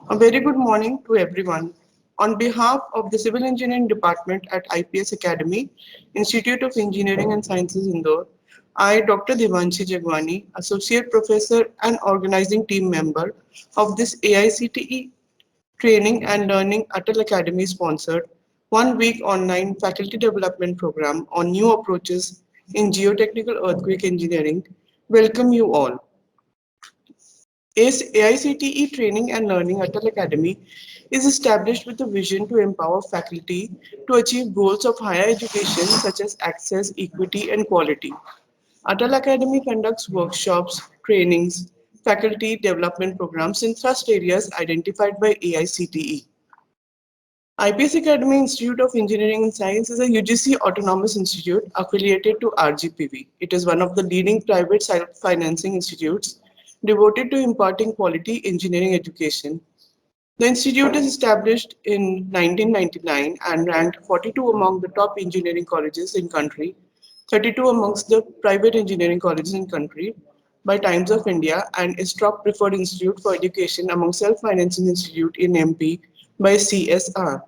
A very good morning to everyone. On behalf of the Civil Engineering Department at IPS Academy, Institute of Engineering and Sciences Indore, I, Dr. Devanshi Jagwani, Associate Professor and Organizing Team Member of this AICTE Training and Learning ATAL Academy sponsored 1 week online faculty development program on new approaches in geotechnical earthquake engineering, welcome you all. AICTE Training and Learning ATAL Academy is established with a vision to empower faculty to achieve goals of higher education such as access, equity, and quality. ATAL Academy conducts workshops, trainings, faculty development programs in thrust areas identified by AICTE. IPS Academy Institute of Engineering and Science is a UGC autonomous institute affiliated to RGPV. It is one of the leading private self-financing institutes devoted to imparting quality engineering education. The institute is established in 1999 and ranked 42 among the top engineering colleges in country, 32 amongst the private engineering colleges in country by Times of India, and is top preferred institute for education among self-financing institute in MP by CSR.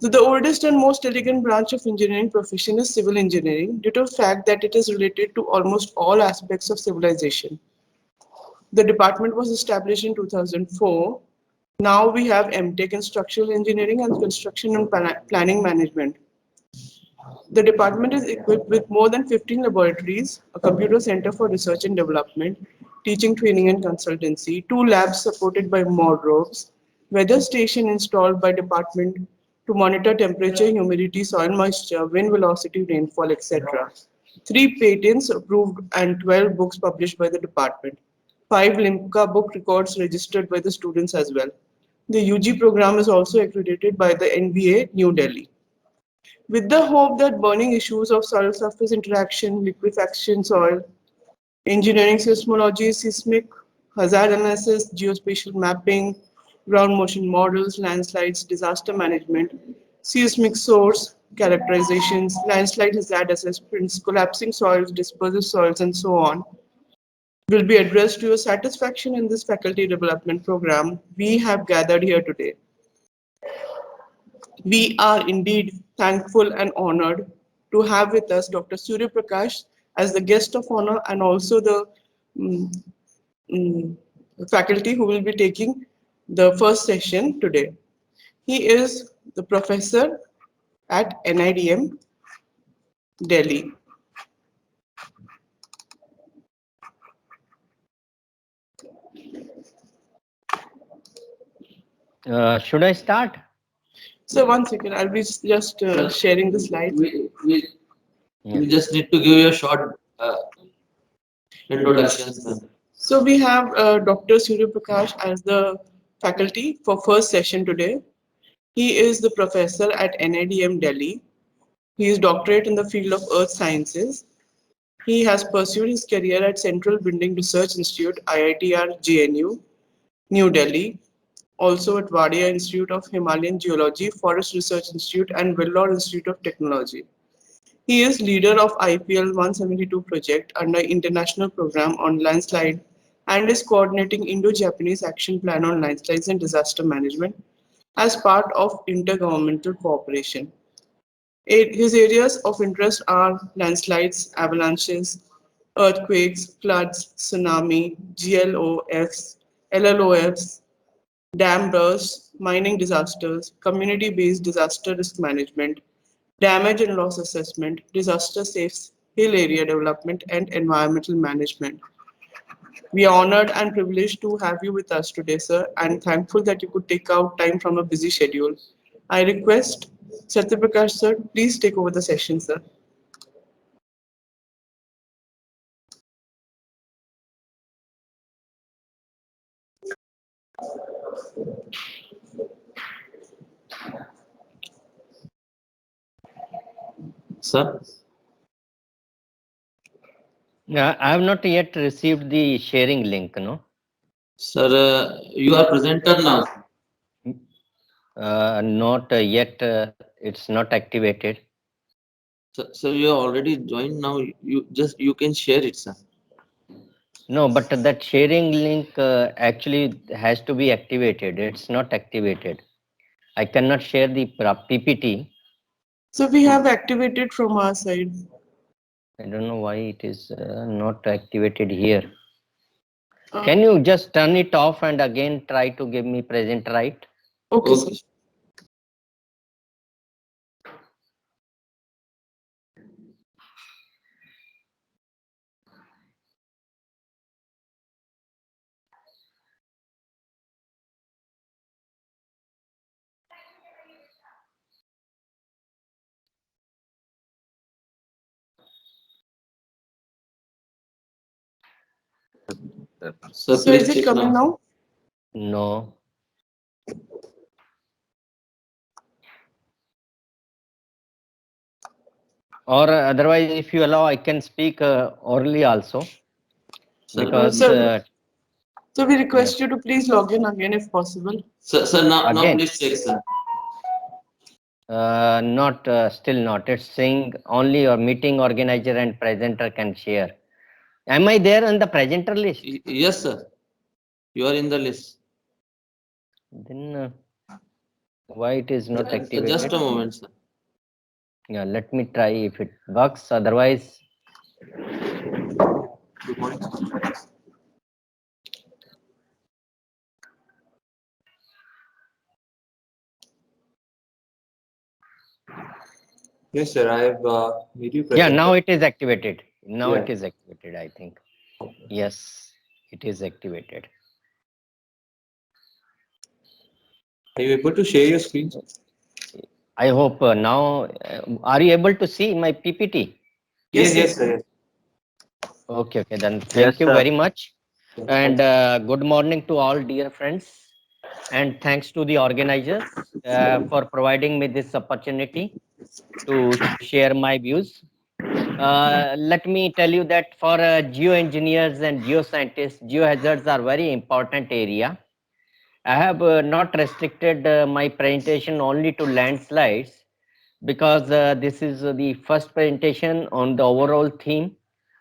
So the oldest and most elegant branch of engineering profession is civil engineering due to the fact that it is related to almost all aspects of civilization. The department was established in 2004. Now we have MTech in structural engineering and construction and planning management. The department is equipped with more than 15 laboratories, a computer center for research and development, teaching, training and consultancy, 2 labs supported by wardrobes, weather station installed by department to monitor temperature, humidity, soil moisture, wind velocity, rainfall, etc. 3 patents approved and 12 books published by the department. 5 Limca book records registered by the students as well. The UG program is also accredited by the NBA New Delhi. With the hope that burning issues of soil surface interaction, liquefaction soil, engineering seismology, seismic hazard analysis, geospatial mapping, ground motion models, landslides, disaster management, seismic source characterizations, landslide hazard assessments, collapsing soils, dispersive soils, and so on, will be addressed to your satisfaction in this faculty development program we have gathered here today. We are indeed thankful and honored to have with us Dr. Surya Prakash as the guest of honor and also the mm, mm, faculty who will be taking the first session today. He is the professor at NIDM, Delhi. Should I start? So one second, I'll be just sharing the slide. You just need to give your short introduction, sir. So we have Dr. Surya Prakash as the faculty for first session today. He is the professor at NIDM Delhi. He is doctorate in the field of earth sciences. He has pursued his career at Central Building Research Institute, IITR JNU, New Delhi, also at Wadia Institute of Himalayan Geology, Forest Research Institute, and Vellore Institute of Technology. He is leader of IPL 172 project under International Program on Landslide and is coordinating Indo-Japanese Action Plan on Landslides and Disaster Management as part of intergovernmental cooperation. His areas of interest are landslides, avalanches, earthquakes, floods, tsunami, GLOFs, LLOFs, dam bursts, mining disasters, community-based disaster risk management, damage and loss assessment, disaster safe hill area development, and environmental management. We are honored and privileged to have you with us today, sir, and thankful that you could take out time from a busy schedule. I request Satyaprakash, sir, please take over the session, sir. Sir, Yeah, I have not yet received the sharing link, no? sir, you are presenter now. Not yet, it's not activated. So you are already joined now. You can share it, sir. No, but that sharing link actually has to be activated. It's not activated. I cannot share the PPT. So we have activated from our side. I don't know why it is not activated here. Uh, Can you just turn it off and again try to give me present right? okay, sir. Okay. So So is please it check coming now. now? No. Or otherwise, if you allow, I can speak orally also, Sir, because Sir, so we yeah. request you to please log in again if possible. sir, now Again, please check, sir. not still not. It's saying only your meeting organizer and presenter can share. Am I there on the presenter list? Yes, sir. You are in the list. Then why it is not Just activated? a moment, sir. Yeah, let me try if it works. Otherwise, Good morning, sir. Yes, sir. I have video yeah, presenter. now it is activated. Now Yeah. it is activated, I think. Yes, it is activated. Are you able to share your screen, sir? I hope now, are you able to see my PPT? Yes, Yes, sir. sir. Yes. Okay, okay, then Yes, thank you sir. very much. Yes. And good morning to all dear friends. And thanks to the organizers for providing me this opportunity to share my views. Let me tell you that for geoengineers and geoscientists, geohazards are very important area. I have not restricted my presentation only to landslides because this is the first presentation on the overall theme.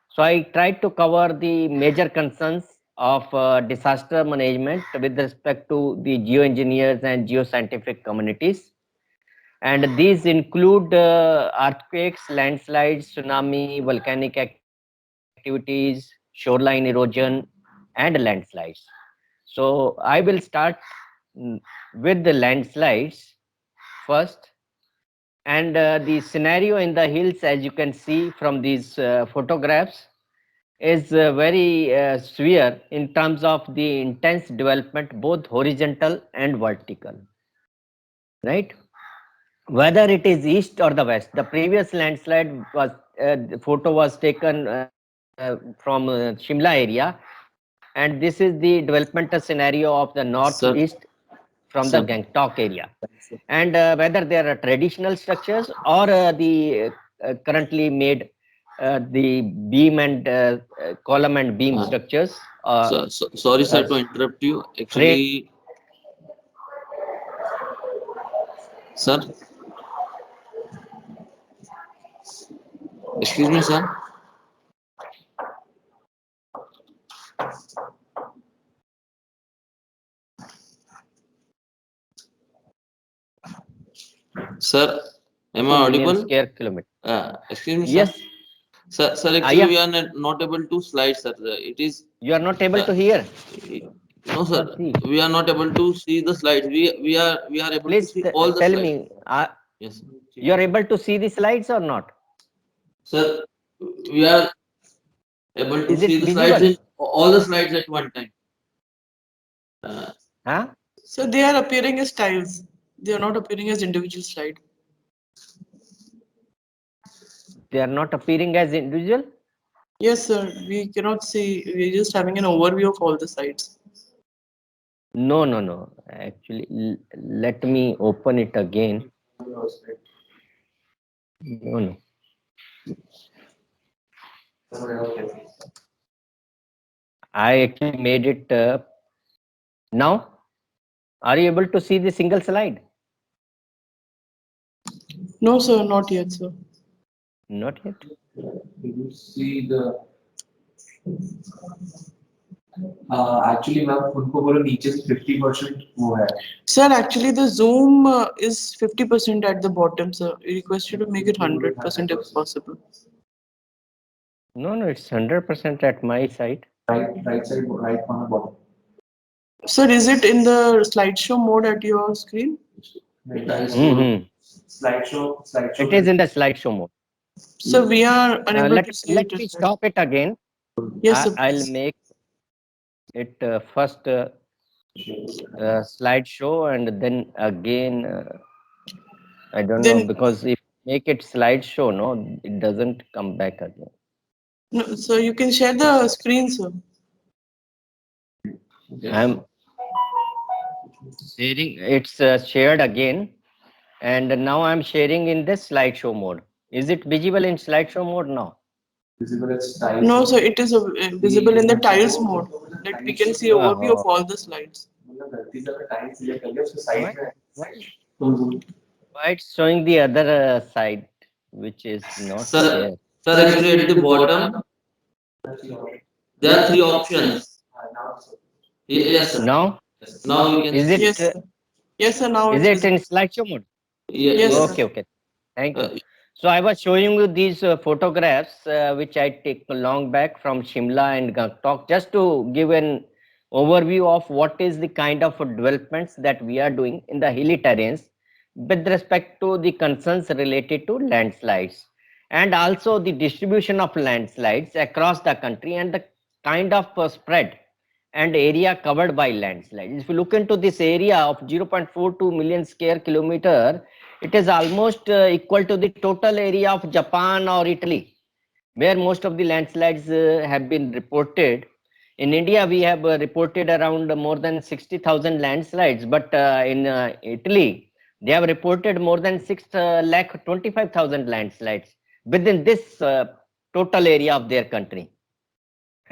So I tried to cover the major concerns of disaster management with respect to the geoengineers and geoscientific communities. And these include earthquakes, landslides, tsunami, volcanic activities, shoreline erosion, and landslides. So I will start mm, with the landslides first. And the scenario in the hills, as you can see from these photographs, is very severe in terms of the intense development, both horizontal and vertical, right? Whether it is east or the west. The previous landslide was the photo was taken from Shimla area, and this is the developmental scenario of the northeast Sir, from the sir, Gangtok area. And whether there are traditional structures or the currently made the beam and column and beam uh, structures, sorry, sir, uh, to interrupt you. frame. Actually, sir, excuse me, sir. Sir, am I 2 million audible? square kilometer. Excuse me, sir. Yes. Sir, actually, Yeah, we are not able to slide, sir. It is, you are not able uh, to hear. no, sir. See, We are not able to see the slides. We are able to please see all the tell slides. me, Yes, you are able to see the slides or not? sir. We are able to Is see it the slides visible? in all the slides at one time. Uh, Huh? So they are appearing as tiles. They are not appearing as individual slide. They are not appearing as individual. Yes, sir. We cannot see. We're just having an overview of all the sites. No, no, no. Actually, let me open it again. No, no. I actually made it now. Are you able to see the single slide? No, sir, not yet, sir. Not yet. you see the Actually, ma'am उनको बोलो नीचे से 50% वो है. Sir, actually the zoom is 50% at the bottom, sir. I request you to make it 100% if possible. No, no, it's 100% at my side. Right side, right on the bottom. Sir, is it in the slideshow mode at your screen? Mm-hmm. Slideshow. It is in the slideshow mode. Sir, we are unable to see Let it me as well. stop it again. Yes, sir. I'll Please. make it first slideshow and then again. I don't know Then, because if make it slideshow, no, it doesn't come back again. no, so you can share the screen, sir. I'm sharing. It's shared again, and now I'm sharing in this slideshow mode. Is it visible in slideshow mode now? Visible as tiles. No, so it is visible in the tiles mode. That we can see overview of all the slides. मतलब गलती से tile select कर लिया उसके side Why? में है. Why? तो Why it's showing the other side, which is not Sir, there. sir, actually at the bottom there are three options. Yes, sir. Now, Now you can is see. Yes, it sir. Yes, sir. Now is it's it in visible. slideshow mode? Yes, Yes. sir. Okay, okay. Thank you. Uh, So I was showing you these photographs which I take long back from Shimla and Gangtok just to give an overview of what is the kind of developments that we are doing in the hilly terrains with respect to the concerns related to landslides and also the distribution of landslides across the country and the kind of spread and area covered by landslides. If you look into this area of 0.42 million square kilometer, it is almost equal to the total area of Japan or Italy, where most of the landslides have been reported. In India, we have reported around more than 60,000 landslides, but in Italy, they have reported more than 6 lakh 25,000 landslides within this total area of their country.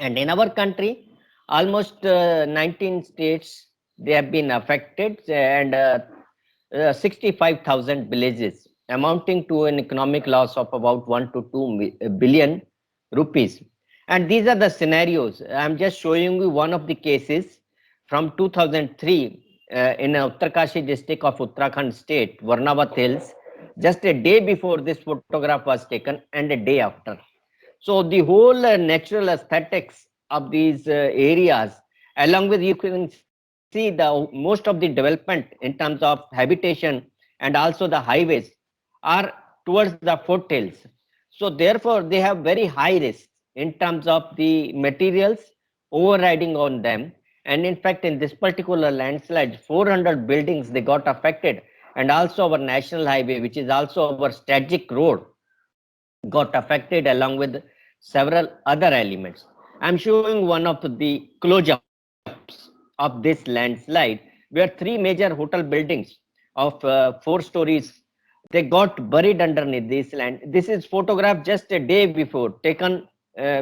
And in our country, almost 19 states they have been affected and 65,000 villages, amounting to an economic loss of about 1 to 2 billion rupees. And these are the scenarios. I'm just showing you one of the cases from 2003 in Uttarkashi district of Uttarakhand state, Varnavat Hills, just a day before this photograph was taken and a day after. So the whole natural aesthetics of these areas, along with you can see the most of the development in terms of habitation and also the highways are towards the foothills. So therefore, they have very high risks in terms of the materials overriding on them. And in fact, in this particular landslide, 400 buildings they got affected, and also our national highway, which is also our strategic road, got affected along with several other elements. I'm showing one of the close-ups of this landslide where three major hotel buildings of 4 stories they got buried underneath this land. This is photographed just a day before, taken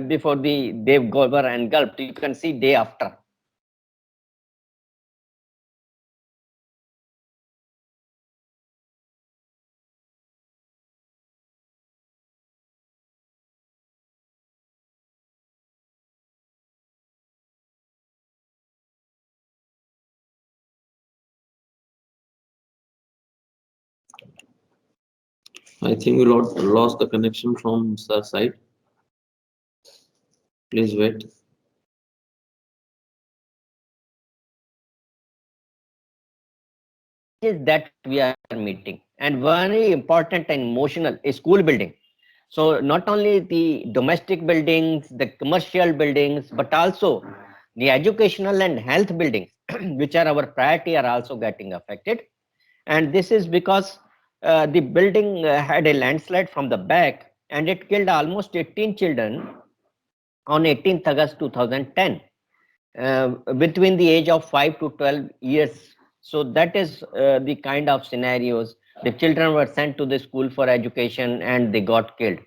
before the Dev Gobar engulfed. You can see day after. I think we lost the connection from sir side. Please wait. That we are meeting, and very important and emotional is school building. So not only the domestic buildings, the commercial buildings, but also the educational and health buildings, which are our priority, are also getting affected. And this is because the building had a landslide from the back, and it killed almost 18 children on 18th August 2010 between the age of 5 to 12 years. So that is the kind of scenarios. The children were sent to the school for education and they got killed.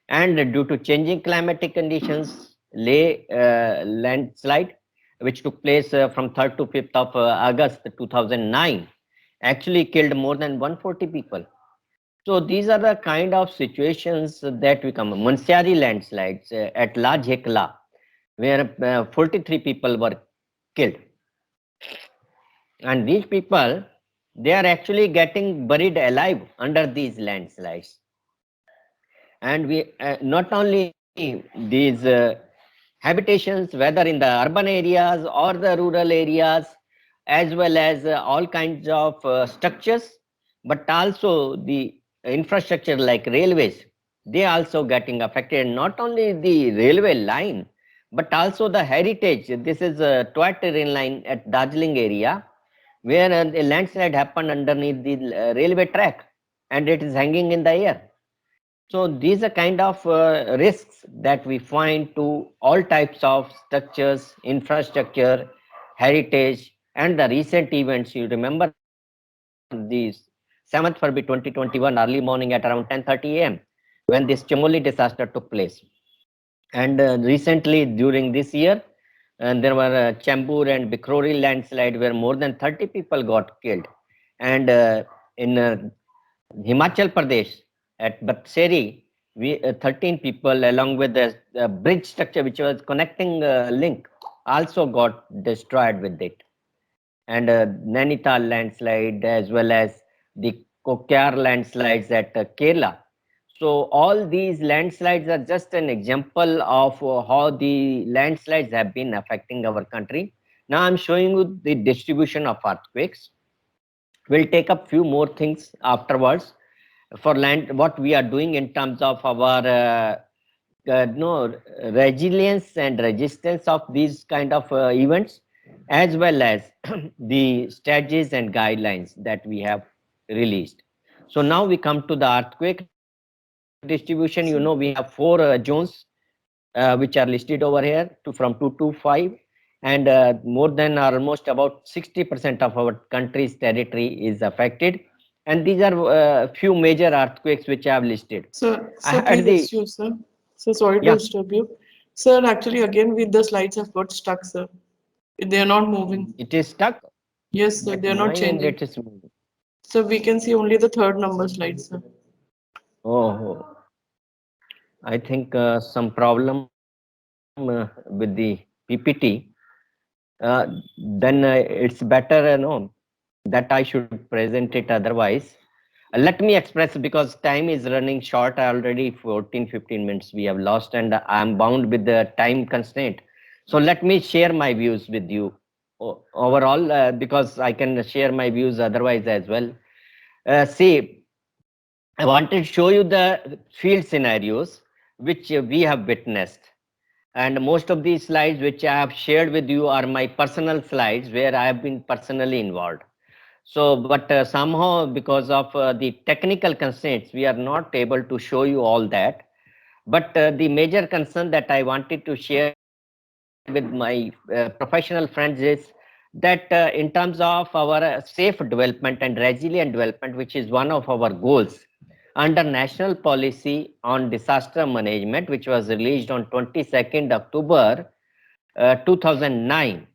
And due to changing climatic conditions, lay landslide, which took place from 3rd to 5th of August 2009, actually killed more than 140 people. So these are the kind of situations that we come. Munsiari landslides at La Jhekla, where 43 people were killed. And these people, they are actually getting buried alive under these landslides. And we not only these habitations, whether in the urban areas or the rural areas, as well as all kinds of structures, but also the infrastructure like railways, they also getting affected. Not only the railway line, but also the heritage. This is a toy terrain line at Darjeeling area, where a landslide happened underneath the railway track, and it is hanging in the air. So these are kind of risks that we find to all types of structures, infrastructure, heritage, and the recent events. You remember these 7th February 2021 early morning at around 10:30 a.m. when this Chamoli disaster took place. And recently during this year, there were Chambur and Bikrori landslide where more than 30 people got killed. And in Himachal Pradesh, at Batseri, 13 people along with the bridge structure which was connecting link also got destroyed with it. And Nainital landslide as well as the Kokyar landslides at Kerala. So all these landslides are just an example of how the landslides have been affecting our country. Now I'm showing you the distribution of earthquakes. We'll take up few more things afterwards for land, what we are doing in terms of our no, resilience and resistance of these kind of events, as well as the strategies and guidelines that we have released. So now we come to the earthquake distribution. You know, we have four zones which are listed over here from 2 to 5, and more than almost about 60% of our country's territory is affected. And these are few major earthquakes which I have listed. I Sir, had please the excuse, sir. So sorry to yeah, disturb you. Sir, actually, again, with the slides have got stuck, sir. They are not moving. it is stuck, Yes, sir, but they are not my end changing. it is moving. So we can see only the third number slide, sir. Oh, I think some problem with the PPT. Then it's better, that I should present it otherwise. Let me express because time is running short. Already 14-15 minutes we have lost, and I'm bound with the time constraint. So let me share my views with you overall because I can share my views otherwise as well. See, I wanted to show you the field scenarios which we have witnessed. And most of these slides which I have shared with you are my personal slides where I have been personally involved. So, but somehow because of the technical constraints, we are not able to show you all that. But the major concern that I wanted to share with my professional friends is that in terms of our safe development and resilient development, which is one of our goals under National Policy on Disaster Management, which was released on 22nd October 2009,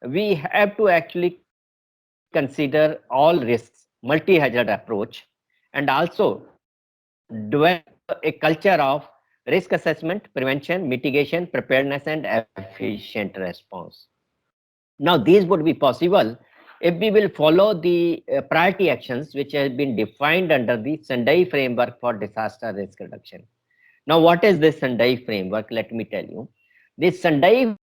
we have to actually consider all risks, multi-hazard approach, and also develop a culture of risk assessment, prevention, mitigation, preparedness, and efficient response. Now, these would be possible if we will follow the priority actions which have been defined under the Sendai framework for disaster risk reduction. Now, what is this Sendai framework? Let me tell you. This Sendai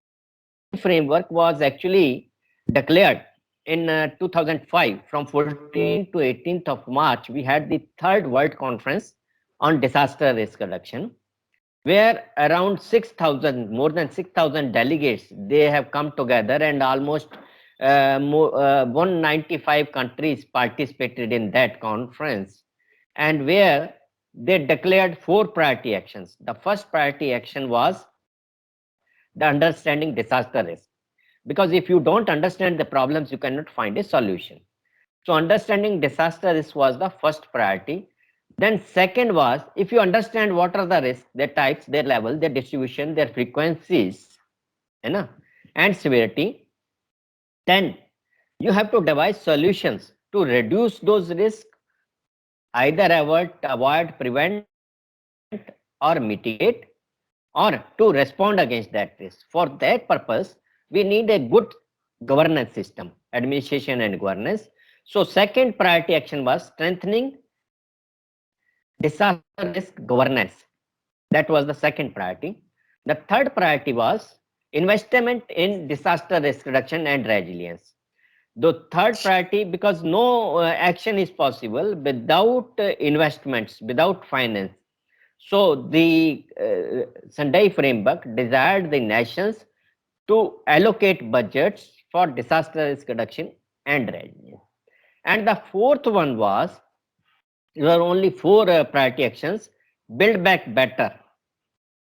framework was actually declared in 2005. From 14th to 18th of March, we had the third World Conference on disaster risk reduction, where around 6,000, more than 6,000 delegates, they have come together, and almost 195 countries participated in that conference, and where they declared four priority actions. The first priority action was the understanding disaster risk, because if you don't understand the problems, you cannot find a solution. So understanding disaster risk was the first priority. Then second was, if you understand what are the risks, their types, their level, their distribution, their frequencies, and severity, then you have to devise solutions to reduce those risks, either avoid, prevent, or mitigate, or or to respond against that risk. For that purpose, we need a good governance system, administration and governance. So second priority action was strengthening disaster risk governance. That was the second priority. The third priority was investment in disaster risk reduction and resilience. The third priority, because no action is possible without investments, without finance. So the Sendai framework desired the nations to allocate budgets for disaster risk reduction and resilience. And the fourth one was, there are only four priority actions: build back better.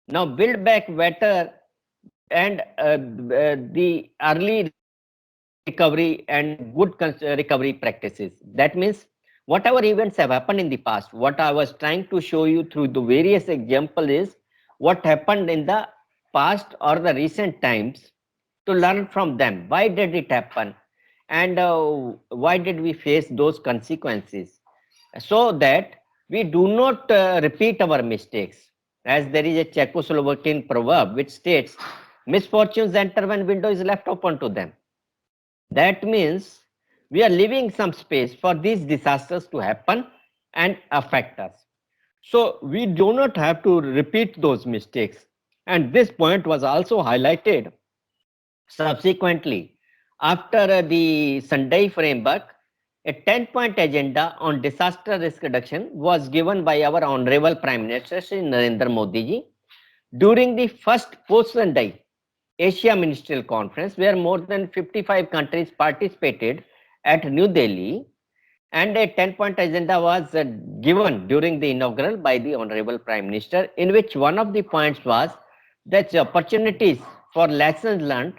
Now, build back better and the early recovery and good recovery practices. That means whatever events have happened in the past, what I was trying to show you through the various examples is what happened in the past or the recent times, to learn from them. Why did it happen? And why did we face those consequences? So that we do not repeat our mistakes. As there is a Czechoslovakian proverb which states, misfortunes enter when window is left open to them. That means we are leaving some space for these disasters to happen and affect us. So we do not have to repeat those mistakes. And this point was also highlighted subsequently after the Sendai framework. A 10-point agenda on disaster risk reduction was given by our Honorable Prime Minister Shri Narendra Modi ji during the first post-Sendai Asia Ministerial Conference, where more than 55 countries participated at New Delhi, and a 10-point agenda was given during the inaugural by the Honorable Prime Minister, in which one of the points was that the opportunities for lessons learned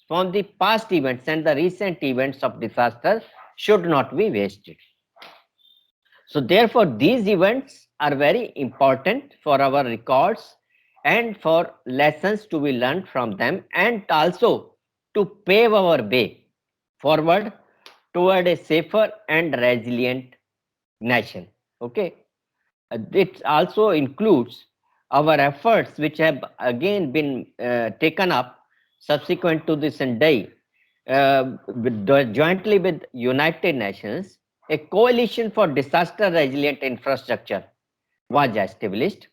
from the past events and the recent events of disaster should not be wasted. So therefore, these events are very important for our records and for lessons to be learned from them, and also to pave our way forward toward a safer and resilient nation. Okay. It also includes our efforts, which have again been taken up subsequent to this Sendai, jointly with United Nations. A coalition for disaster resilient infrastructure was established,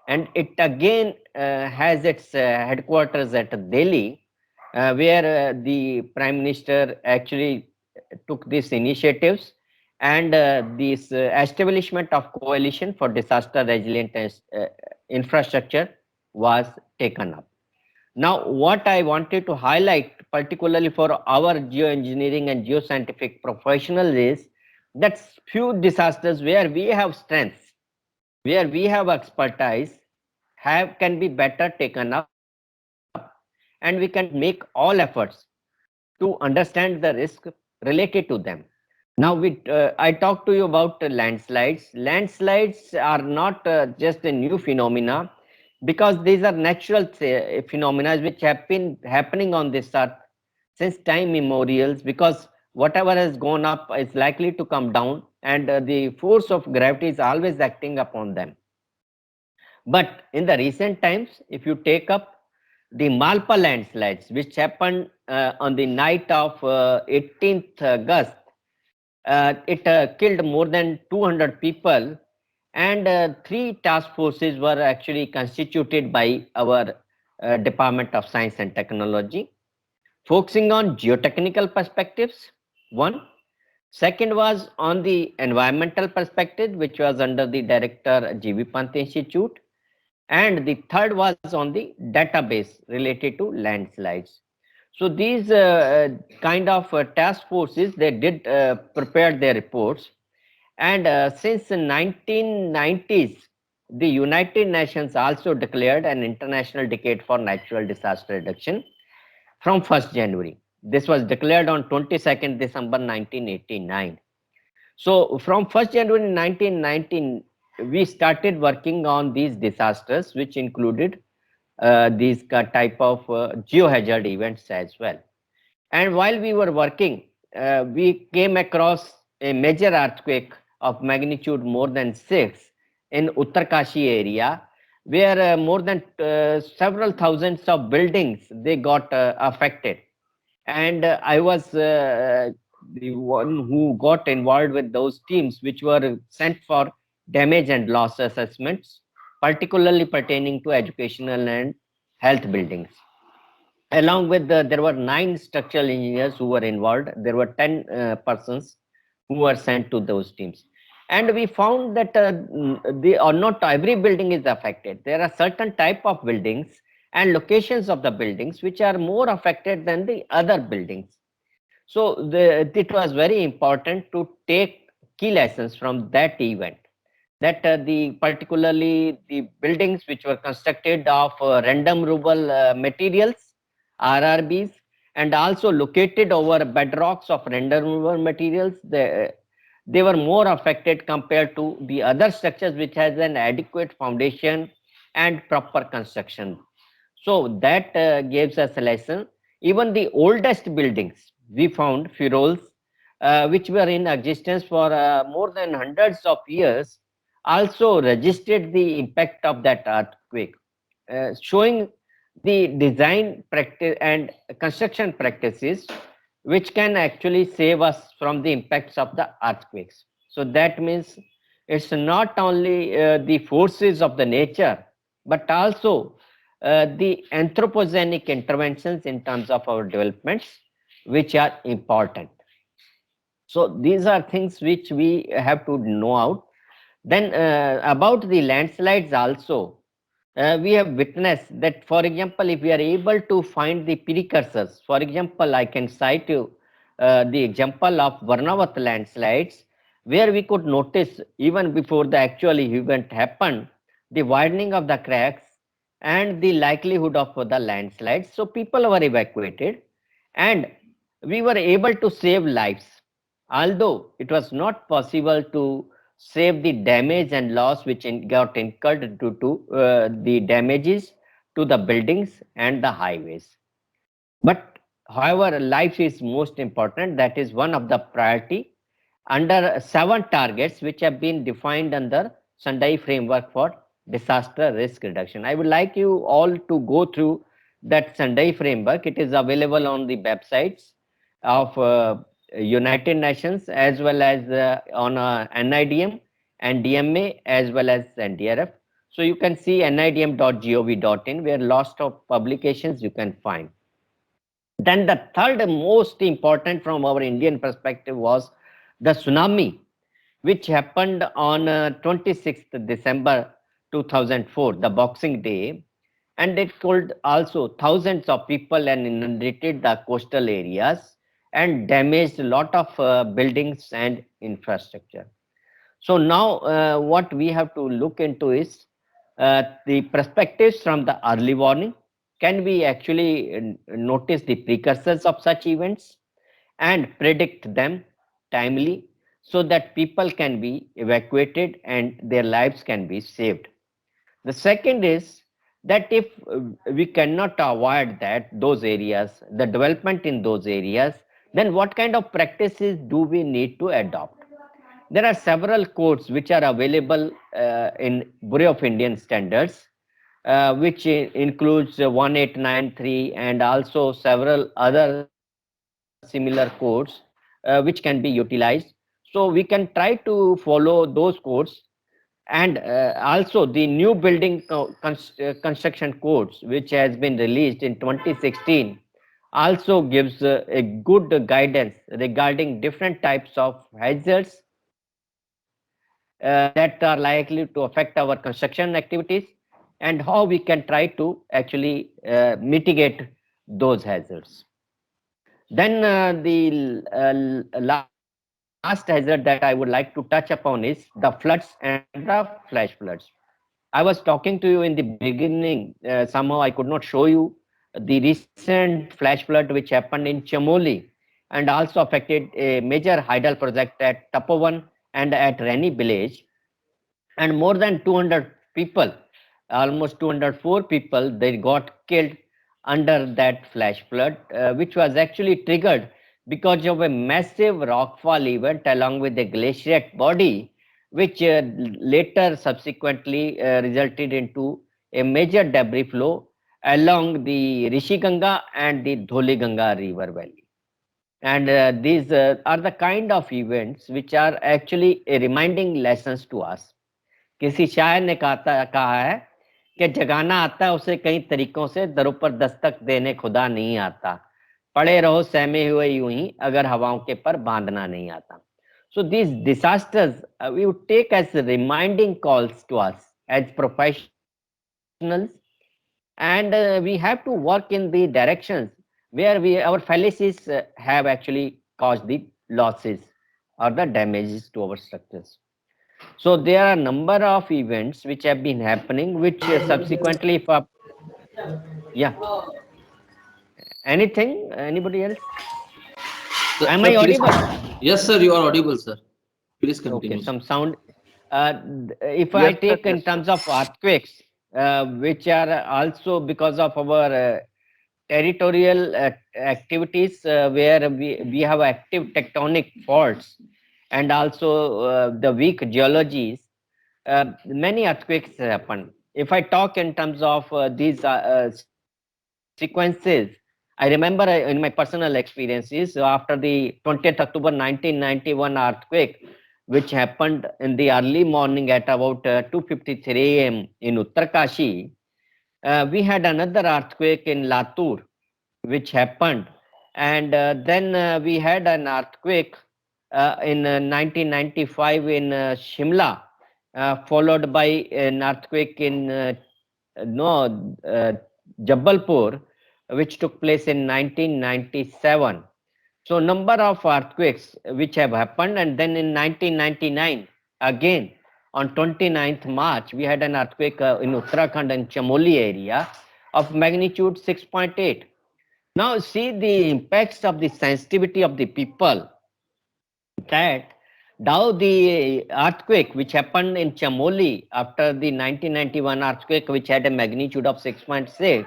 and it again has its headquarters at Delhi, where the Prime Minister actually took these initiatives, and this establishment of coalition for disaster resilient infrastructure was taken up. Now, what I wanted to highlight, particularly for our geoengineering and geoscientific professionals, is that few disasters where we have strengths, where we have expertise, can be better taken up, and we can make all efforts to understand the risk related to them. Now, I talked to you about landslides. Landslides are not just a new phenomena, because these are natural phenomena which have been happening on this earth since time immemorials, because whatever has gone up is likely to come down, and the force of gravity is always acting upon them. But in the recent times, if you take up the Malpa landslides, which happened on the night of 18th August, it killed more than 200 people, and three task forces were actually constituted by our Department of Science and Technology, focusing on geotechnical perspectives. One. Second was on the environmental perspective, which was under the director G.V. Pant Institute. And the third was on the database related to landslides. So these kind of task forces, they did prepare their reports, and since the 1990s, the United Nations also declared an international decade for natural disaster reduction from 1st January. This was declared on 22nd December 1989. So from 1st January 1919, we started working on these disasters, which included these type of geohazard events as well. And while we were working, we came across a major earthquake of magnitude more than 6 in Uttarkashi area, where more than several thousands of buildings they got affected. And I was the one who got involved with those teams which were sent for damage and loss assessments, particularly pertaining to educational and health buildings. Along with there were 9 structural engineers who were involved. There were 10 persons who were sent to those teams. And we found that not every building is affected. There are certain type of buildings and locations of the buildings which are more affected than the other buildings. So it was very important to take key lessons from that event, that the particularly the buildings which were constructed of random rubble materials, RRBs, and also located over bedrocks of random rubble materials, they were more affected compared to the other structures which has an adequate foundation and proper construction. So that gives us a lesson. Even the oldest buildings, we found furols, which were in existence for more than hundreds of years, also registered the impact of that earthquake, showing the design practice and construction practices which can actually save us from the impacts of the earthquakes. So that means it's not only the forces of the nature, but also the anthropogenic interventions in terms of our developments, which are important. So these are things which we have to know out. Then about the landslides also, we have witnessed that, for example, if we are able to find the precursors, for example, I can cite you the example of Varnavat landslides, where we could notice even before the actual event happened, the widening of the cracks and the likelihood of the landslides. So people were evacuated and we were able to save lives, although it was not possible to save the damage and loss which got incurred due to the damages to the buildings and the highways. But however, life is most important. That is one of the priority under 7 targets which have been defined under Sendai framework for disaster risk reduction. I would like you all to go through that Sendai framework. It is available on the websites of United Nations as well as on NIDM and DMA as well as NDRF. So you can see nidm.gov.in where lots of publications you can find. Then the third most important from our Indian perspective was the tsunami, which happened on 26th December 2004, the Boxing Day, and it killed also thousands of people and inundated the coastal areas and damaged a lot of buildings and infrastructure. So now what we have to look into is the perspectives from the early warning. Can we actually notice the precursors of such events and predict them timely so that people can be evacuated and their lives can be saved? The second is that if we cannot avoid that those areas, the development in those areas, then what kind of practices do we need to adopt? There are several codes which are available in Bureau of Indian Standards, which includes 1893 and also several other similar codes which can be utilized. So we can try to follow those codes, and also the new building construction codes which has been released in 2016 also gives a good guidance regarding different types of hazards that are likely to affect our construction activities and how we can try to actually mitigate those hazards. Then the last hazard that I would like to touch upon is the floods and the flash floods. I was talking to you in the beginning, somehow I could not show you the recent flash flood which happened in Chamoli and also affected a major hydel project at Tapovan and at Rani village, and more than 200 people, almost 204 people, they got killed under that flash flood, which was actually triggered because of a massive rockfall event along with a glaciate body, which later subsequently resulted into a major debris flow along the Rishi Ganga and the Dholi Ganga river valley. And these are the kind of events which are actually reminding lessons to us. किसी शायर ने कहा है कि जगाना आता है उसे कई तरीकों से, दरों पर दस्तक देने खुदा नहीं आता, पड़े रहो सहमे हुए यूं ही अगर हवाओं के पर बांधना नहीं आता. So these disasters we would take as reminding calls to us as professionals, and we have to work in the directions where our fallacies have actually caused the losses or the damages to our structures. So there are a number of events which have been happening, which subsequently, if yeah, anything, anybody else? Am Sir, I please. audible? Yes, sir, you are audible, sir. Please Okay, continue, sir. some sound. If I Yes, sir. take in Yes, sir. terms of earthquakes, which are also because of our territorial activities, where we have active tectonic faults and also the weak geologies, many earthquakes happen. If I talk in terms of these sequences, I remember in my personal experiences after the 20th October 1991 earthquake, which happened in the early morning at about 2:53 a.m. in Uttarkashi, we had another earthquake in Latur, which happened, and then we had an earthquake in 1995 in Shimla, followed by an earthquake in no Jabalpur, which took place in 1997. So number of earthquakes which have happened, and then in 1999 again on 29th March we had an earthquake in Uttarakhand and Chamoli area of magnitude 6.8. Now see the impacts of the sensitivity of the people, that now the earthquake which happened in Chamoli after the 1991 earthquake, which had a magnitude of 6.6,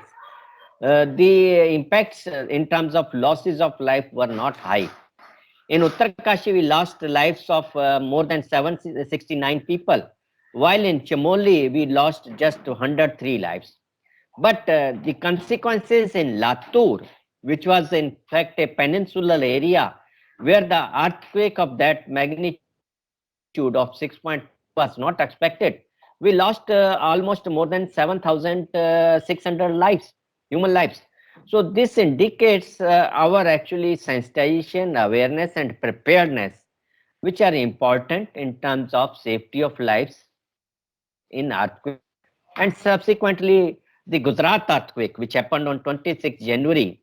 the impacts in terms of losses of life were not high. In Uttarkashi, we lost lives of more than 769 people, while in Chamoli, we lost just 103 lives. But the consequences in Latur, which was in fact a peninsular area where the earthquake of that magnitude of 6.2 was not expected, we lost almost more than 7,600 lives, human lives. So this indicates our actually sensitization, awareness, and preparedness, which are important in terms of safety of lives in earthquake. And subsequently, the Gujarat earthquake, which happened on 26 January,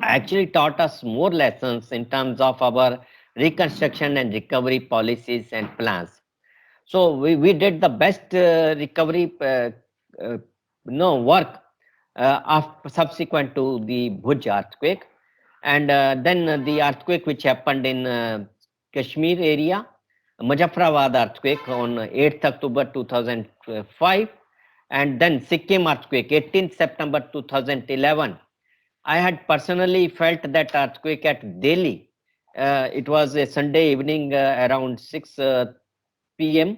actually taught us more lessons in terms of our reconstruction and recovery policies and plans. So we did the best recovery uh, no work subsequent to the Bhuj earthquake, and then the earthquake which happened in Kashmir area, Muzaffarabad earthquake on 8th October 2005, and then Sikkim earthquake 18th September 2011. I had personally felt that earthquake at Delhi. It was a Sunday evening around 6 p.m.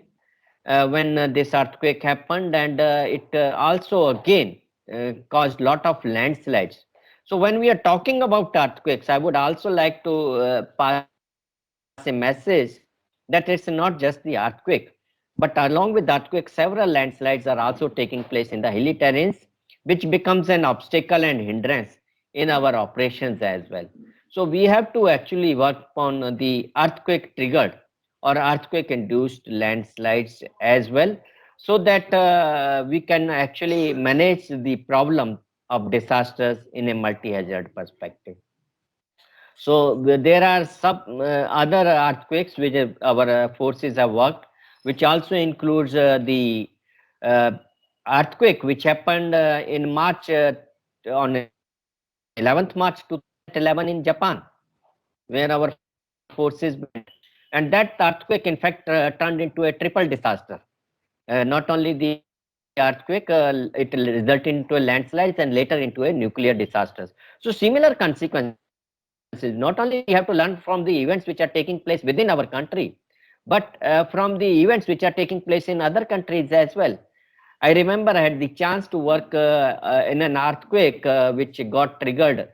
When this earthquake happened, and it also again caused lot of landslides. So when we are talking about earthquakes, I would also like to pass a message that it's not just the earthquake, but along with the earthquake, several landslides are also taking place in the hilly terrains, which becomes an obstacle and hindrance in our operations as well. So we have to actually work on the earthquake triggered or earthquake induced landslides as well, so that we can actually manage the problem of disasters in a multi-hazard perspective. So there are some other earthquakes which our forces have worked, which also includes the uh, earthquake which happened in March on 11th March 2011 in Japan, where our forces went, and that earthquake in fact turned into a triple disaster. Not only the earthquake, it resulted into a landslides and later into a nuclear disasters. So similar consequences. Not only we have to learn from the events which are taking place within our country, but from the events which are taking place in other countries as well. I remember I had the chance to work in an earthquake which got triggered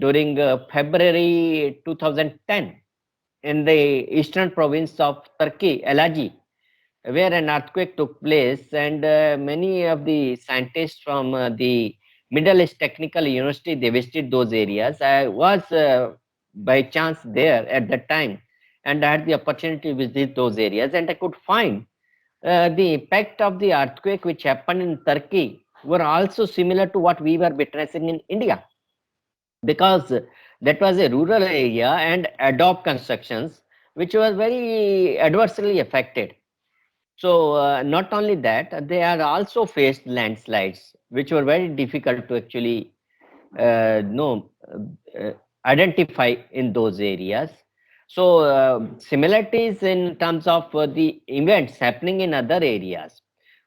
during February 2010 in the eastern province of Turkey, Elagi, where an earthquake took place, and many of the scientists from the Middle East Technical University, they visited those areas. I was by chance there at that time, and I had the opportunity to visit those areas, and I could find the impact of the earthquake which happened in Turkey were also similar to what we were witnessing in India, because that was a rural area and adobe constructions which were very adversely affected. So not only that, they are also faced landslides, which were very difficult to actually know identify in those areas. So similarities in terms of the events happening in other areas.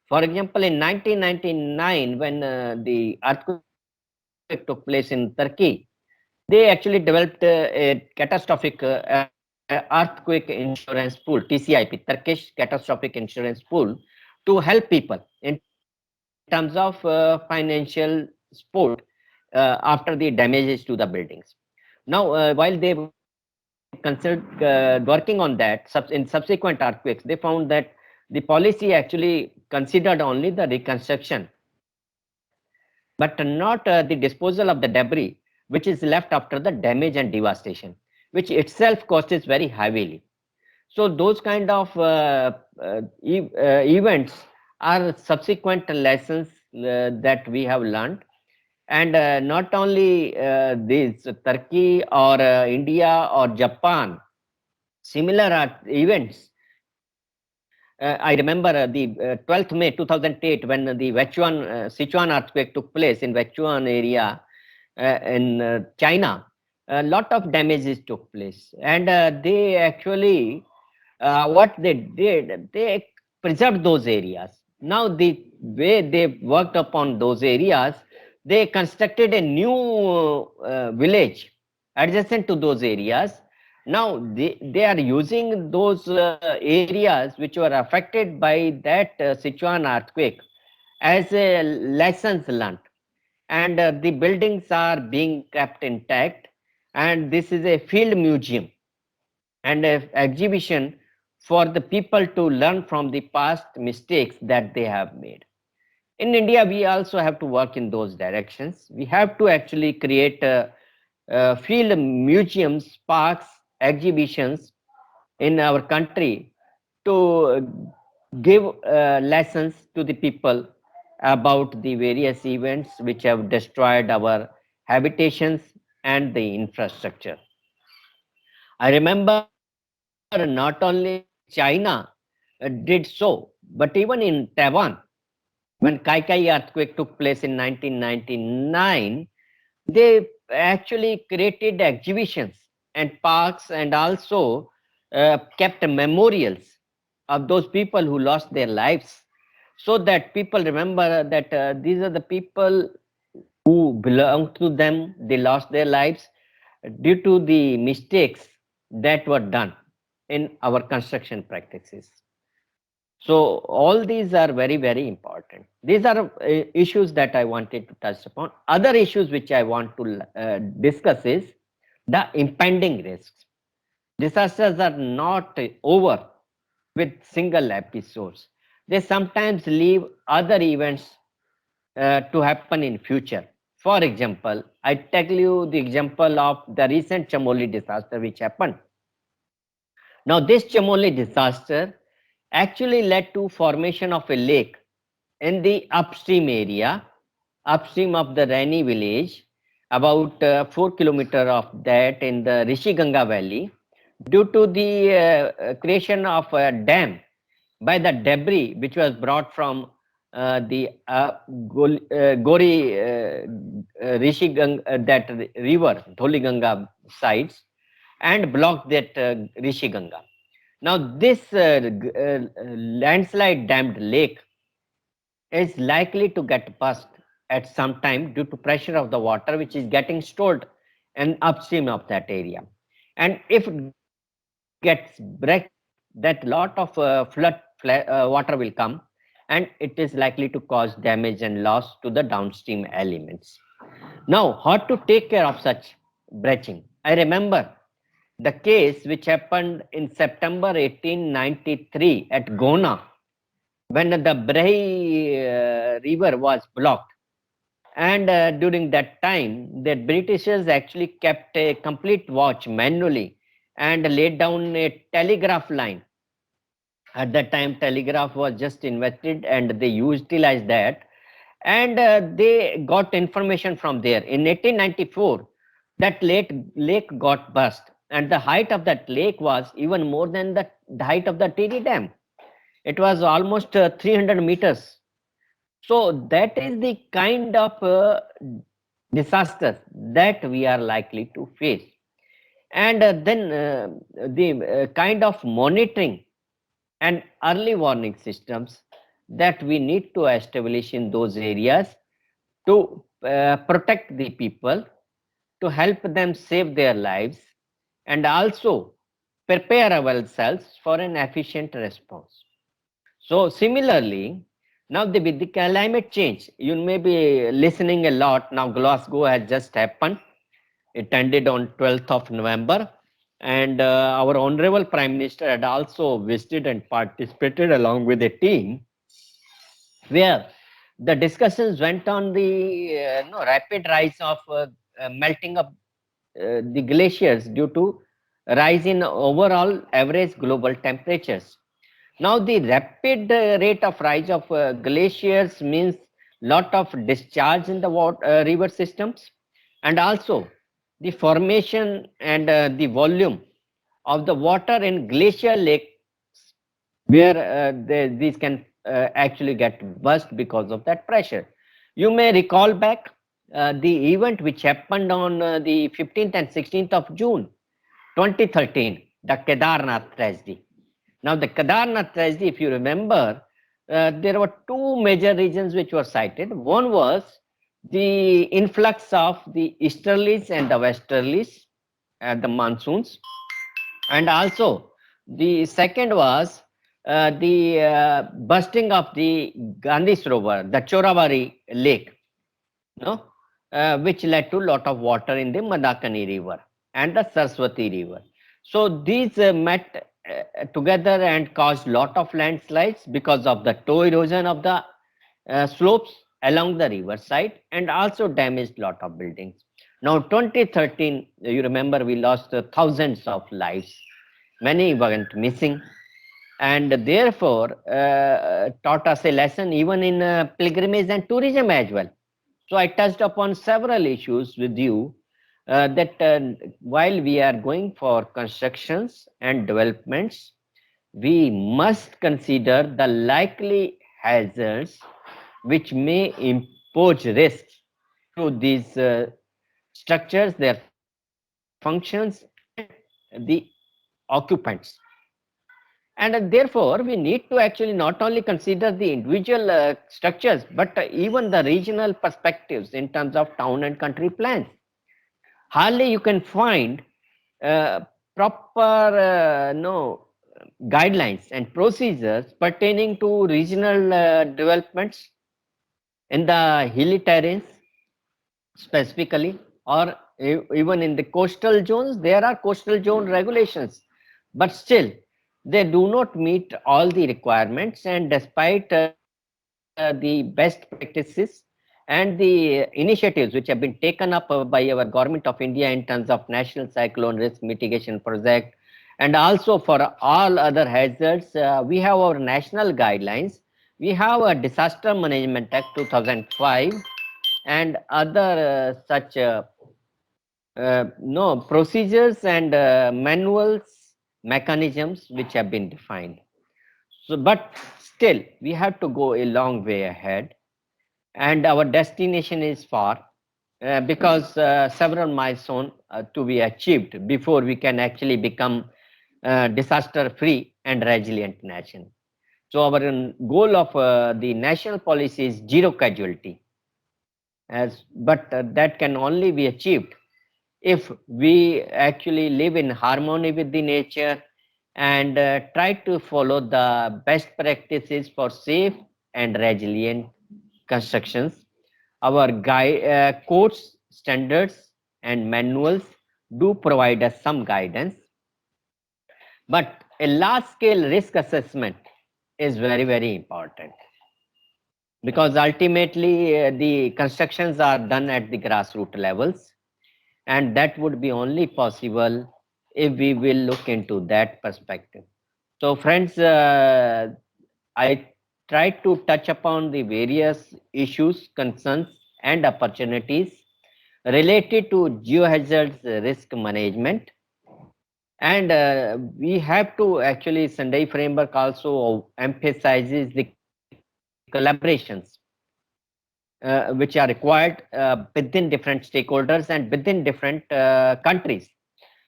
For example, in 1999, when the earthquake took place in Turkey, they actually developed a catastrophic earthquake insurance pool, TCIP, Turkish Catastrophic Insurance Pool, to help people in terms of financial support after the damages to the buildings. Now, while they working on that, in subsequent earthquakes, they found that the policy actually considered only the reconstruction, but not the disposal of the debris which is left after the damage and devastation, which itself costs very heavily. So those kind of events are subsequent lessons that we have learned. And not only these Turkey or India or Japan, similar events. I remember the 12th May 2008 when the Sichuan earthquake took place in Sichuan area in China. A lot of damages took place, and they actually what they did, they preserved those areas. Now, the way they worked upon those areas, they constructed a new village adjacent to those areas. Now, they are using those areas which were affected by that Sichuan earthquake as a lessons learned, and the buildings are being kept intact, and this is a field museum and a exhibition for the people to learn from the past mistakes that they have made. In India, we also have to work in those directions. We have to actually create field museums, parks, exhibitions in our country to give lessons to the people about the various events which have destroyed our habitations and the infrastructure. I remember not only China did so, but even in Taiwan, when Kaikai earthquake took place in 1999, they actually created exhibitions and parks, and also kept memorials of those people who lost their lives, so that people remember that these are the people who belong to them, they lost their lives due to the mistakes that were done in our construction practices. So all these are very, very important. These are issues that I wanted to touch upon. Other issues which I want to discuss is the impending risks. Disasters are not over with single episodes. They sometimes leave other events to happen in future. For example, I tell you the example of the recent Chamoli disaster which happened. Now, this Chamoli disaster actually led to formation of a lake in the upstream area, upstream of the Rani village, about 4 kilometers of that in the Rishi Ganga valley, due to the creation of a dam by the debris which was brought from the Gori Rishi Ganga, that river, Dholi Ganga sides, and blocked that Rishi Ganga. Now, this landslide dammed lake is likely to get burst at some time due to pressure of the water which is getting stored and upstream of that area. And if it gets break, that lot of water will come, and and it is likely to cause damage and loss to the downstream elements. Now, how to take care of such breaching? I remember the case which happened in September 1893 at Gona when the Brahi river was blocked. And during that time, the Britishers actually kept a complete watch manually and laid down a telegraph line. At that time, telegraph was just invented and they utilized that. And they got information from there. In 1894, that lake got burst. And the height of that lake was even more than the height of the TD Dam. It was almost 300 meters. So that is the kind of disasters that we are likely to face. And then the kind of monitoring and early warning systems that we need to establish in those areas to protect the people, to help them save their lives, and also prepare ourselves for an efficient response. So similarly, now with the climate change, you may be listening a lot. Now Glasgow has just happened. It ended on 12th of November. And our Honorable Prime Minister had also visited and participated along with a team where the discussions went on the rapid rise of melting of the glaciers due to rise in overall average global temperatures. Now, the rapid rate of rise of glaciers means lot of discharge in the river systems, and also the formation and the volume of the water in glacial lakes where these can actually get burst because of that pressure. You may recall back the event which happened on the 15th and 16th of June 2013, the Kedarnath tragedy. Now, the Kedarnath tragedy, if you remember, there were two major reasons which were cited. One was the influx of the easterlies and the westerlies at the monsoons, and also the second was the bursting of the Gandhi Sarovar, the Choravari lake, no, which led to a lot of water in the Mandakini river and the Saraswati river. So these met together and caused lot of landslides because of the toe erosion of the slopes along the river side, and also damaged lot of buildings. Now 2013, you remember, we lost thousands of lives. Many went missing, and therefore taught us a lesson even in pilgrimage and tourism as well. So I touched upon several issues with you that while we are going for constructions and developments, we must consider the likely hazards which may impose risks to these structures, their functions, and the occupants. And therefore, we need to actually not only consider the individual structures, but even the regional perspectives in terms of town and country plans. Hardly you can find uh, proper no guidelines and procedures pertaining to regional developments in the hilly terrains specifically, or even in the coastal zones. There are coastal zone regulations, but still they do not meet all the requirements, and despite the best practices and the initiatives which have been taken up by our government of India in terms of national cyclone risk mitigation project, and also for all other hazards, we have our national guidelines. We have a Disaster Management Act 2005 and other such no procedures and manuals, mechanisms which have been defined. So, but still, we have to go a long way ahead, and our destination is far because several milestones to be achieved before we can actually become disaster-free and resilient nation. So, our goal of the national policy is zero casualty, but that can only be achieved if we actually live in harmony with the nature and try to follow the best practices for safe and resilient constructions. Our codes, standards, and manuals do provide us some guidance, but a large scale risk assessment is very, very important because ultimately the constructions are done at the grassroots levels, and that would be only possible if we will look into that perspective. So, friends, I tried to touch upon the various issues, concerns, and opportunities related to geohazards risk management. And we have to actually, Sendai framework also emphasizes the collaborations which are required within different stakeholders and within different countries.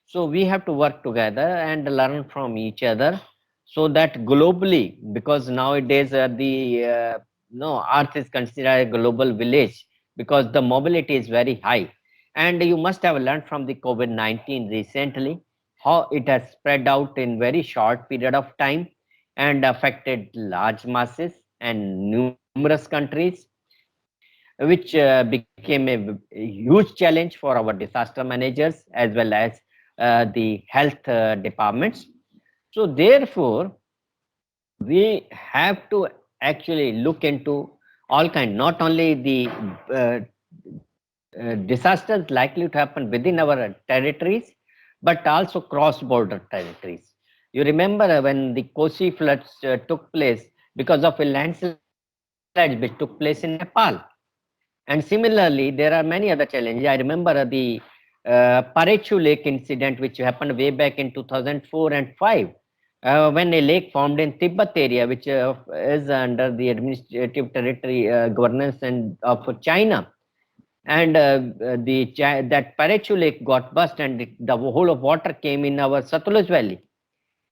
So we have to work together and learn from each other so that globally, because nowadays the no Earth is considered a global village because the mobility is very high, and you must have learned from the COVID-19 recently how it has spread out in very short period of time and affected large masses and numerous countries, which became a huge challenge for our disaster managers as well as the health departments. So, therefore, we have to actually look into all kind, not only the disasters likely to happen within our territories, but also cross-border territories. You remember when the Kosi floods took place because of a landslide which took place in Nepal. And similarly, there are many other challenges. I remember the Parechu Lake incident, which happened way back in 2004 and 5, when a lake formed in Tibet area, which is under the administrative territory governance and of China. And that Parechu Lake got burst, and the whole of water came in our Satluj Valley,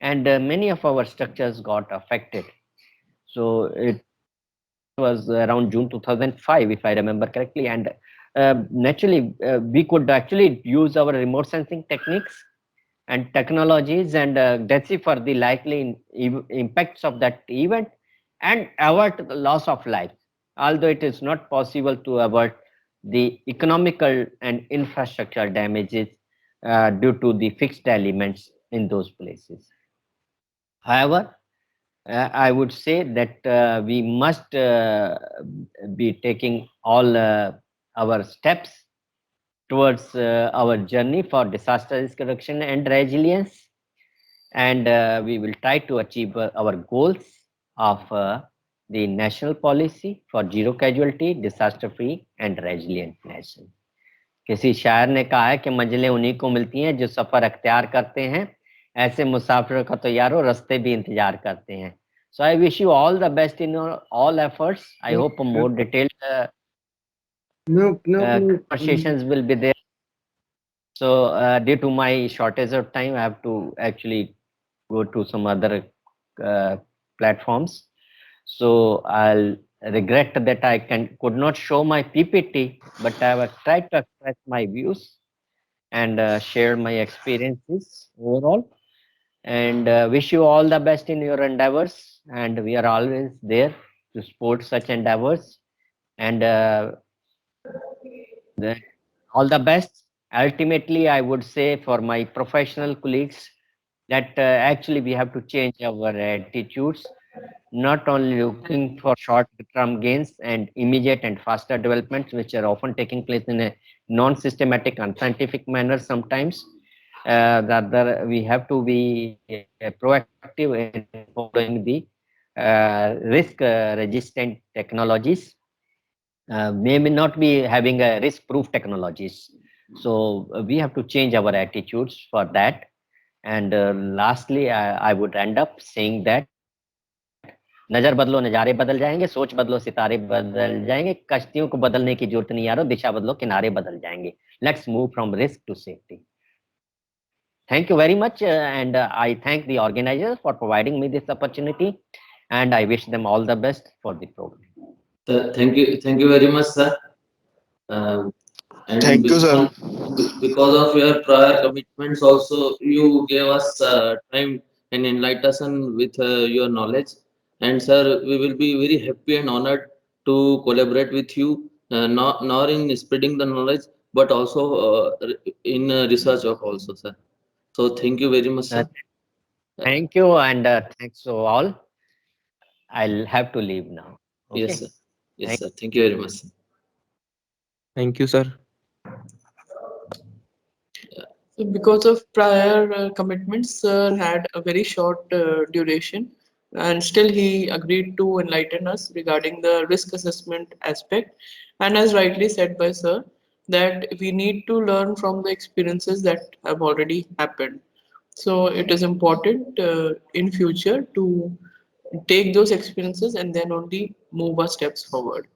and many of our structures got affected. So it was around June 2005, if I remember correctly. And naturally, we could actually use our remote sensing techniques and technologies and decipher the likely impacts of that event and avert the loss of life. Although it is not possible to avert the economical and infrastructure damages due to the fixed elements in those places. However, I would say that we must be taking all our steps towards our journey for disaster risk reduction and resilience, and we will try to achieve our goals of the national policy for zero casualty, disaster free, and resilient nation. किसी शायर ने कहा है कि मंजिलें उन्हीं को मिलती हैं जो सफर अख्तियार करते हैं, ऐसे मुसाफिरों का तो यारो रास्ते भी इंतजार करते हैं. So I wish you all the best in your all efforts. I hope more detailed conversations will be there. So due to my shortage of time, I have to actually go to some other uh, platforms. So I'll regret that I could not show my PPT, but I have tried to express my views and share my experiences overall. And wish you all the best in your endeavors. And we are always there to support such endeavors. And the, all the best. Ultimately, I would say for my professional colleagues that actually we have to change our attitudes, not only looking for short term gains and immediate and faster developments, which are often taking place in a non systematic, unscientific manner sometimes. Rather, we have to be proactive in following the risk resistant technologies, may not be having a risk proof technologies. So we have to change our attitudes for that. And lastly, I would end up saying that नजर बदलो नजारे बदल जाएंगे, सोच बदलो सितारे बदल जाएंगे, कश्तियों को बदलने की जरूरत नहीं यारो, दिशा बदलो किनारे बदल जाएंगे. Let's move from risk to safety. Thank you very much, and I thank the organizers for providing me this opportunity, and I wish them all the best for the program. Thank you very much, sir. Uh, and Thank you, sir. because of your prior commitments, also you gave us time and enlightened us with your knowledge. And sir, we will be very happy and honored to collaborate with you, not in spreading the knowledge, but also in research work also, sir. So thank you very much, Uh, sir. Thank you, and thanks to all. I'll have to leave now. Yes, Okay. sir. Yes, Thank. sir. Thank you very much, sir. Thank you, sir. So because of prior commitments, Sir had a very short duration, and still he agreed to enlighten us regarding the risk assessment aspect. And as rightly said by Sir, that we need to learn from the experiences that have already happened. So it is important in future to take those experiences and then only move our steps forward.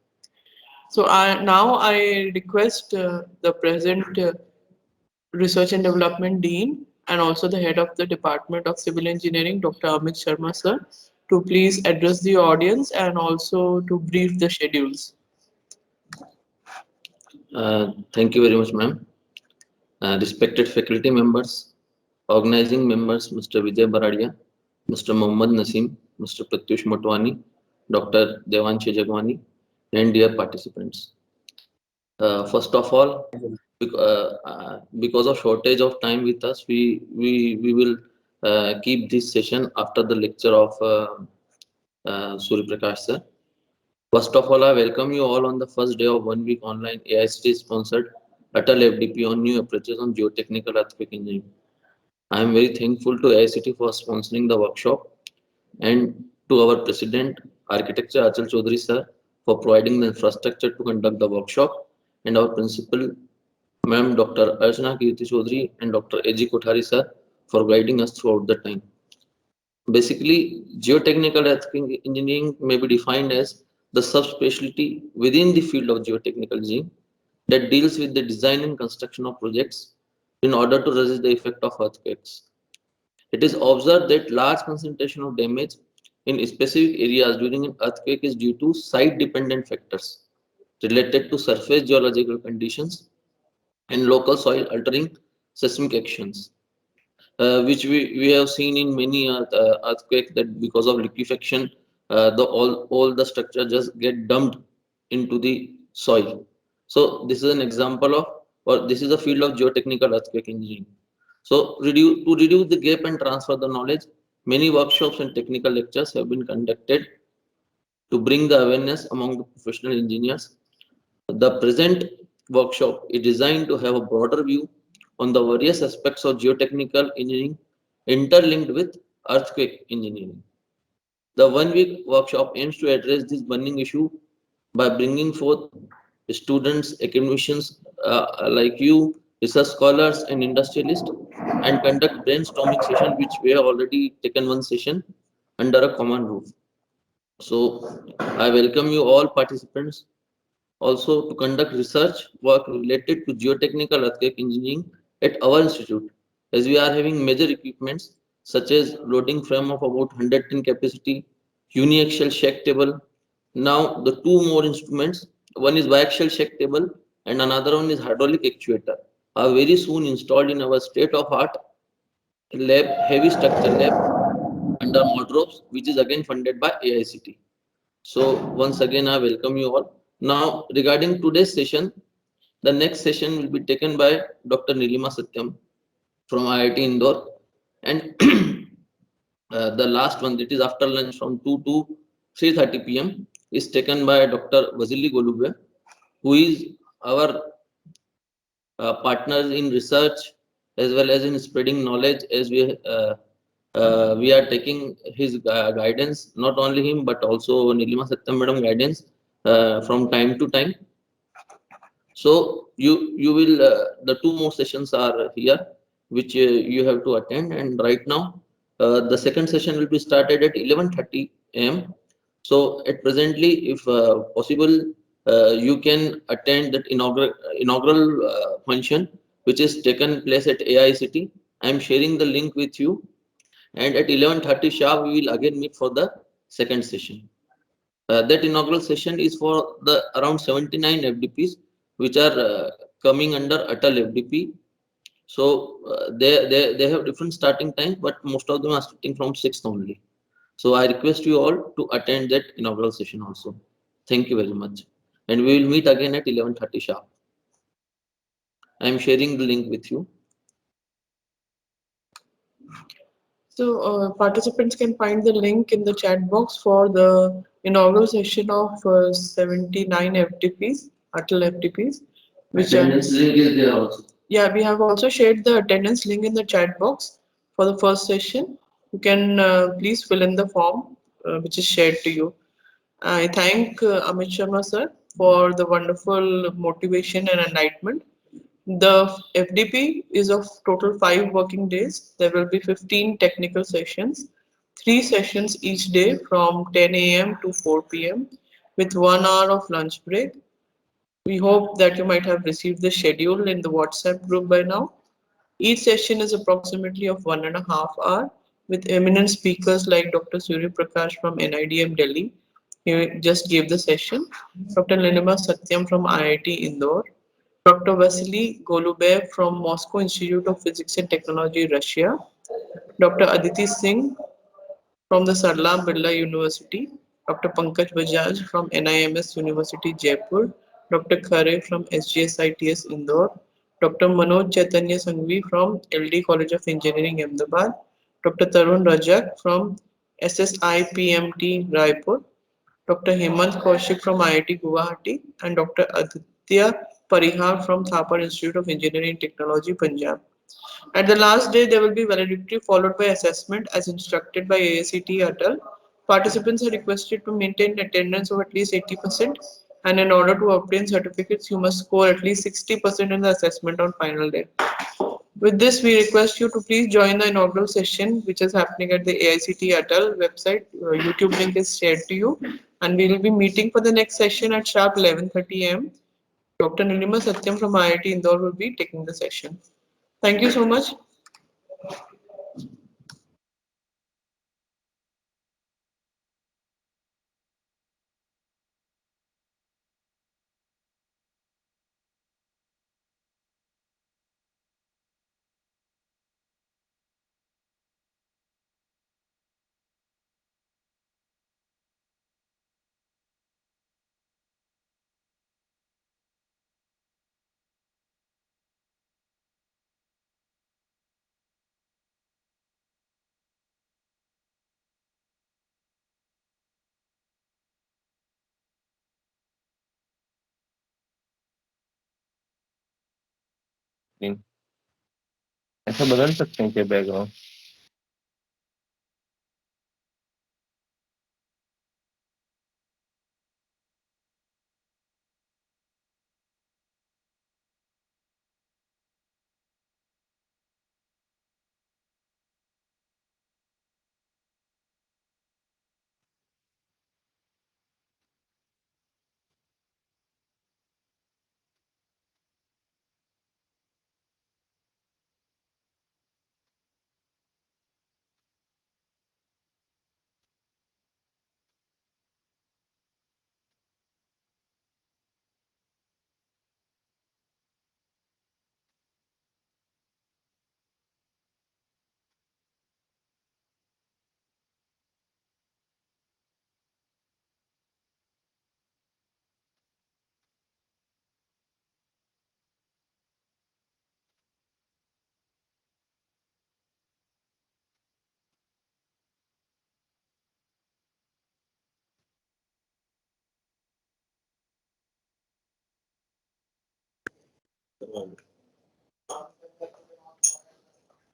So I request the present Research and Development Dean and also the head of the Department of Civil Engineering, Dr. Amit Sharma sir, to please address the audience and also to brief the schedules. Thank you very much, ma'am. Respected faculty members, organizing members, Mr. Vijay Baradia, Mr. Mohammad Nasim, Mr. Pratyush Motwani, Dr. Devan Jagwani, and dear participants. First of all, because of shortage of time with us, we will keep this session after the lecture of Surya Prakash sir. First of all, I welcome you all on the first day of 1 week online AICT sponsored ATAL FDP on new approaches on geotechnical earthquake engineering. I am very thankful to AICT for sponsoring the workshop and to our president, Architecture Achal Chaudhary sir, for providing the infrastructure to conduct the workshop, and our principal, Ma'am Dr. Archana Kirti Chaudhary and Dr. A.G. Kothari sir, for guiding us throughout the time. Basically, geotechnical earthquake engineering may be defined as the subspecialty within the field of geotechnical engineering that deals with the design and construction of projects in order to resist the effect of earthquakes. It is observed that large concentration of damage in specific areas during an earthquake is due to site-dependent factors related to surface geological conditions and local soil altering seismic actions, which we have seen in many earthquakes that because of liquefaction, all the structure just get dumped into the soil. So this is an example of, or this is a field of geotechnical earthquake engineering. So to reduce the gap and transfer the knowledge, many workshops and technical lectures have been conducted to bring the awareness among the professional engineers. The present workshop is designed to have a broader view on the various aspects of geotechnical engineering interlinked with earthquake engineering. The 1 week workshop aims to address this burning issue by bringing forth students, academicians like you, research scholars, and industrialists, and conduct brainstorming session, which we have already taken one session under a common roof. So I welcome you all participants also to conduct research work related to geotechnical earthquake engineering at our institute, as we are having major equipments such as loading frame of about 110 capacity, uniaxial shack table. Now the two more instruments, one is biaxial shack table and another one is hydraulic actuator, are very soon installed in our state of art lab, heavy structure lab under Modrops, which is again funded by AICT. So once again, I welcome you all. Now, regarding today's session, the next session will be taken by Dr. Nilima Satyam from IIT Indore, and the last one, that is after lunch from 2 to 3:30 p.m., is taken by Dr. Vasily Golubya, who is our partners in research as well as in spreading knowledge, as we are taking his guidance, not only him but also Nilima Satyam madam guidance from time to time. So you will the two more sessions are here, which you have to attend. And right now, the second session will be started at 11:30 a.m. So at presently, if possible, you can attend that inaugural function, which is taken place at AICT. I am sharing the link with you, and at 11:30 sharp, we will again meet for the second session. That inaugural session is for the around 79 FDPs, which are coming under ATAL FDP. So they have different starting time, but most of them are starting from 6th only. So I request you all to attend that inaugural session also. Thank you very much. And we will meet again at 11:30 sharp. I am sharing the link with you. So participants can find the link in the chat box for the inaugural session of 79 FDPs, ATAL FDPs, which are. Attendance link is there also. Yeah, we have also shared the attendance link in the chat box for the first session. You can please fill in the form which is shared to you. I thank Amit Sharma sir for the wonderful motivation and enlightenment. The FDP is of total 5 working days. There will be 15 technical sessions, 3 sessions each day from 10 a.m. to 4 p.m. with 1 hour of lunch break. We hope that you might have received the schedule in the WhatsApp group by now. Each session is approximately of 1.5 hours with eminent speakers like Dr. Surya Prakash from NIDM Delhi. He just gave the session. Dr. Linima Satyam from IIT Indore. Dr. Vasily Golubev from Moscow Institute of Physics and Technology, Russia. Dr. Aditi Singh from the Sarla Birla University, Dr. Pankaj Bajaj from NIMS University, Jaipur, Dr. Khare from SGSITS Indore, Dr. Manoj Chaitanya Sanghvi from LD College of Engineering, Ahmedabad, Dr. Tarun Rajak from SSIPMT, Raipur, Dr. Hemant Kaushik from IIT Guwahati, and Dr. Aditya Parihar from Thapar Institute of Engineering and Technology, Punjab. At the last day, there will be valedictory followed by assessment as instructed by AICT ATAL. Participants are requested to maintain attendance of at least 80%, and in order to obtain certificates, you must score at least 60% in the assessment on final day. With this, we request you to please join the inaugural session, which is happening at the AICT ATAL website. YouTube link is shared to you, and we will be meeting for the next session at sharp 11:30 am. Dr. Nilima Satyam from IIT Indore will be taking the session. Thank you so much. ऐसा बदल सकते हैं क्या background?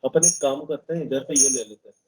अपन एक काम करते हैं, इधर पे ये ले लेते हैं।